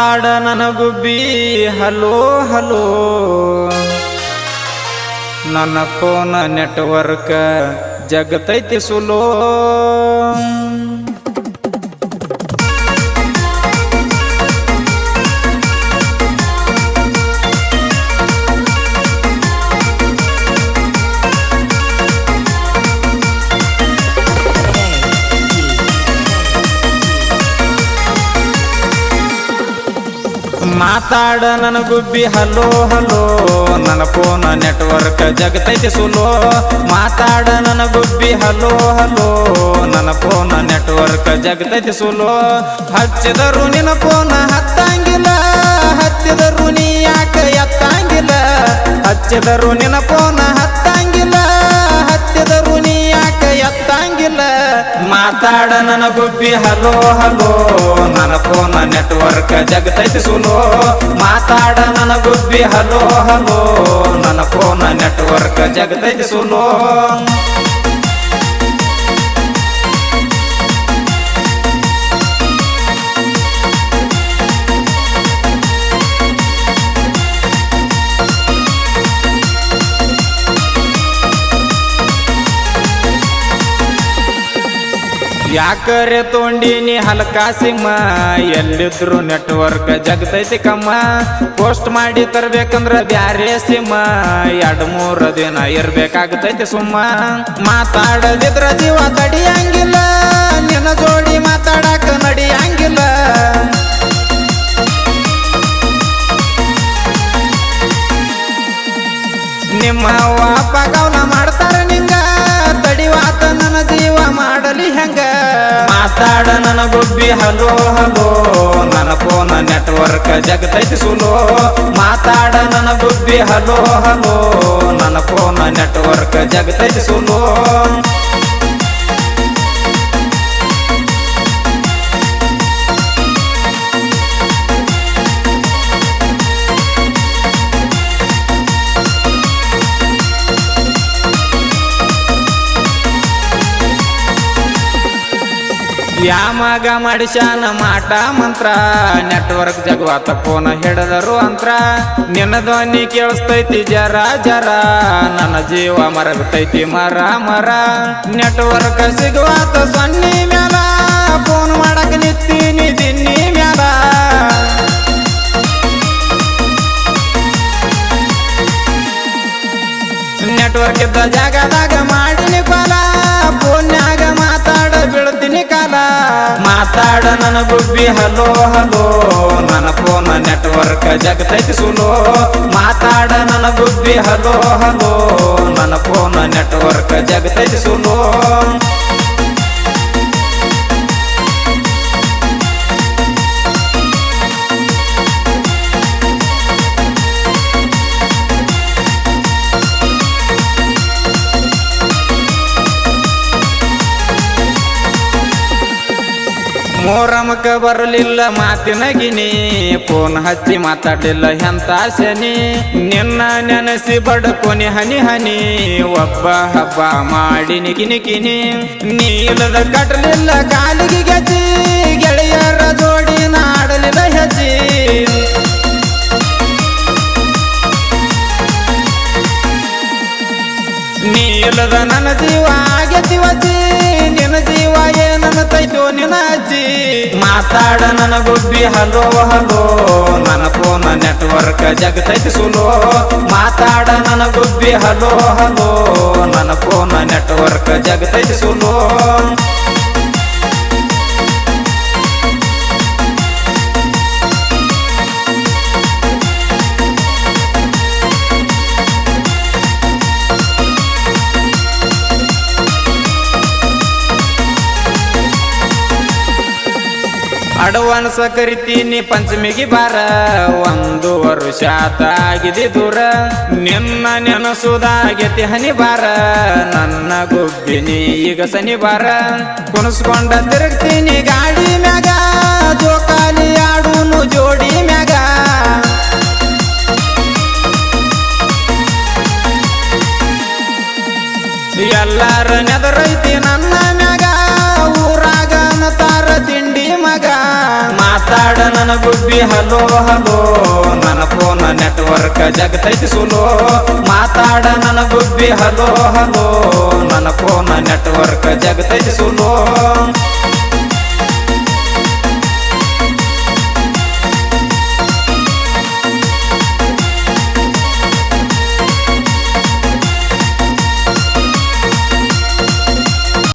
ಆಡ ನನಗುಬ್ಬಿ hello hello ನನ್ನ phone network ಜಗತೈತಿ ಸುಲೋ ಮಾತಾಡ ನನಗುಬ್ಬಿ ಹಲೋ ಹಲೋ ನನ್ನ ಫೋನ್ ನೆಟ್ವರ್ಕ್ ಜಗತೈತಿ ಸುಲೋ ಮಾತಾಡ ನನಗುಬ್ಬಿ ಹಲೋ ಹಲೋ ನನ್ನ ಫೋನ್ ನೆಟ್ವರ್ಕ್ ಜಗತೈತಿ ಸುಲೋ ಹಚ್ಚಿದರು ನಿನ್ನ ಫೋನ್ ಹತ್ತಂಗಿಲ್ಲ ಹತ್ತಿದರು ನೀ ಯಾಕ ಎತ್ತಂಗಿಲ್ಲ ಹಚ್ಚಿದರು ನಿನ್ನ ಫೋನ್ ಹತ್ತಂಗಿಲ್ಲ ಹತ್ತಿದರು ನೀ ಯಾಕ ಎತ್ತಂಗಿಲ್ಲ ಮಾತಾಡ ನನಗುಬ್ಬಿ ಹಲೋ ಹಲೋ ನನ್ನ ಫೋನ್ ನೆಟ್ವರ್ಕ್ ಜಗತೈತಿ ಸುಲೋ ಮಾತಾಡ ನನಗುಬ್ಬಿ ಹಲೋ ಹಲೋ ನನ್ನ ಫೋನ್ ನೆಟ್ವರ್ಕ್ ಜಗತೈತಿ ಸುಲೋ ಯಾಕರೆ ತೊಂಡಿನಿ ಹಲಕಾಸಿಮ್ಮ ಎಲ್ಲಿದ್ರು ನೆಟ್ವರ್ಕ್ ಜಗತೈತಿ ಕಮ್ಮ ಪೋಸ್ಟ್ ಮಾಡಿ ತರ್ಬೇಕಂದ್ರ ಬ್ಯಾರೆ ಸಿಮ್ಮ 2-3 ದಿನ ಇರ್ಬೇಕಾಗತೈತಿ ಸುಮ್ಮ ಮಾತಾಡದಿದ್ರ ಜೀವ ತಡಿಯಂಗಿಲ್ಲ ನಿನ್ನ ಜೋಡಿ ಮಾತಾಡಕ ನಡಿಯಂಗಿಲ್ಲ ನಿಮ್ಮ ಅಪ್ಪ ಕವನ ಮಾಡ್ತಾರ ನಿಂಗ ತಡಿವಾತ ನನ್ನ ಜೀವ ಮಾಡಲಿ ಹೆಂಗ ಮಾತಾಡ ನನಗುಬ್ಬಿ ಹಲೋ ಹಲೋ ನನ್ನ ಫೋನ್ ನೆಟ್ವರ್ಕ್ ಜಗತೈತಿ ಸುಲೋ ಮಾತಾಡ ನನಗುಬ್ಬಿ ಹಲೋ ಹಲೋ ನನ್ನ ಫೋನ್ ನೆಟ್ವರ್ಕ್ ಜಗತೈತಿ ಸುಲೋ ಯಾಮಗ ಮಾಡಿಸ್ಯಾನ ಮಾಟ ಮಂತ್ರ ನೆಟ್ವರ್ಕ್ ಜಗವಾತ ಫೋನ್ ಹಿಡದರು ಅಂತ್ರ ನಿನ್ನ ಧ್ವನಿ ಕೇಳಿಸ್ತೈತಿ ಜರ ಜರ ನನ್ನ ಜೀವ ಮರಗತೈತಿ ಮರ ಮರ ನೆಟ್ವರ್ಕ್ ಸಿಗುವಾತ ಸೊನ್ನಿ ಮ್ಯಾಲ ಫೋನ್ ಮಾಡಕ ನಿತ್ತೀನಿ ದಿನ್ನಿ ಮ್ಯಾಲ ನೆಟ್ವರ್ಕ್ ಇದ್ದ ಜಾಗದಾಗ ಮಾಡಿನಿ ಕಾಲ ಫೋನ್ಯಾಗ ಮಾತಾಡ ಬೀಳ್ತೀನಿ ಕಾಲ ಮಾತಾಡ ನನಗುಬ್ಬಿ ಹಲೋ ಹಲೋ ನನ್ನ ಫೋನ್ ನೆಟ್ವರ್ಕ್ ಜಗತೈತಿ ಸುಲೋ ಮಾತಾಡ ನನಗುಬ್ಬಿ ಹಲೋ ಹಲೋ ನನ್ನ ಫೋನ್ ನೆಟ್ವರ್ಕ್ ಜಗತೈತಿ ಸುಲೋ ಮೋರಮಕ ಬರಲಿಲ್ಲ ಮಾತಿನ ಗಿನಿ ಫೋನ್ ಹಚ್ಚಿ ಮಾತಾಡಲಿಲ್ಲ ಎಂತ ಶನಿ ನಿನ್ನ ನೆನಸಿ ಬಡಕೊನಿ ಹನಿ ಹನಿ ಒಬ್ಬ ಹಬ್ಬ ಮಾಡಿ ನಿಗಿನಿ ಕಿನಿ ನೀಲದ ಕಟ್ಟಲಿಲ್ಲ ಕಾಲಿಗೆ ಗೆಜ್ಜಿ ಗೆಳೆಯರ ಜೋಡಿ ನಾಡಲಿಲ್ಲ ಹೆಜ್ಜಿ ನೀಲದ ನನ್ನ ಜೀವ ಆಗತಿ ವಜ್ಜಿ ನಿನ್ನ ಜೀವ ಏನನ್ನ ತೈತೋ ನಿನ್ನ ಅಜ್ಜಿ ಮಾತಾಡ ನನಗುಬ್ಬಿ ಹಲೋ ಹಲೋ ನನ್ನ ಫೋನ್ ನೆಟ್ವರ್ಕ್ ಜಗತೈತಿ ಸುಲೋ ಮಾತಾಡ ನನಗುಬ್ಬಿ ಹಲೋ ಹಲೋ ನನ್ನ ಫೋನ್ ನೆಟ್ವರ್ಕ್ ಜಗತೈತಿ ಸುಲೋ ಅಡ್ವಾನ್ಸ್ ಕರಿತೀನಿ ಪಂಚಮಿಗೆ ಬಾರ 1 ವರ್ಷ ಆಗಿದೆ ದೂರ ನಿನ್ನ ನೆನಸುದಾಗೆತಿ ಹನಿ ಬಾರ ನನ್ನ ಗುಬ್ಬಿನಿ ಈಗ ಸನಿ ಬಾರ ಕುಣಿಸ್ಕೊಂಡ ತಿರುಗ್ತೀನಿ ಗಾಡಿ ಮ್ಯಾಗ ಜೋಕಾಲಿ ಆಡುನು ಜೋಡಿ ಮ್ಯಾಗ ಎಲ್ಲಾರ ನೆದರೈತಿ ನನ್ನ ಮ್ಯಾಗ ಊರಾಗ ತಾರ ತಿಂಡಿ ಮಗ ಮಾತಾಡ ನನ್ನ ಗುಬ್ಬಿ ಹಲೋ ಹಲೋ ನನ್ನ ಫೋನ್ ನೆಟ್ವರ್ಕ್ ಜಗತೈತಿ ಸುಲೋ ಮಾತಾಡ ನನ್ನ ಗುಬ್ಬಿ ಹಲೋ ಹಲೋ ನನ್ನ ಫೋನ್ ನೆಟ್ವರ್ಕ್ ಜಗತೈತಿ ಸುಲೋ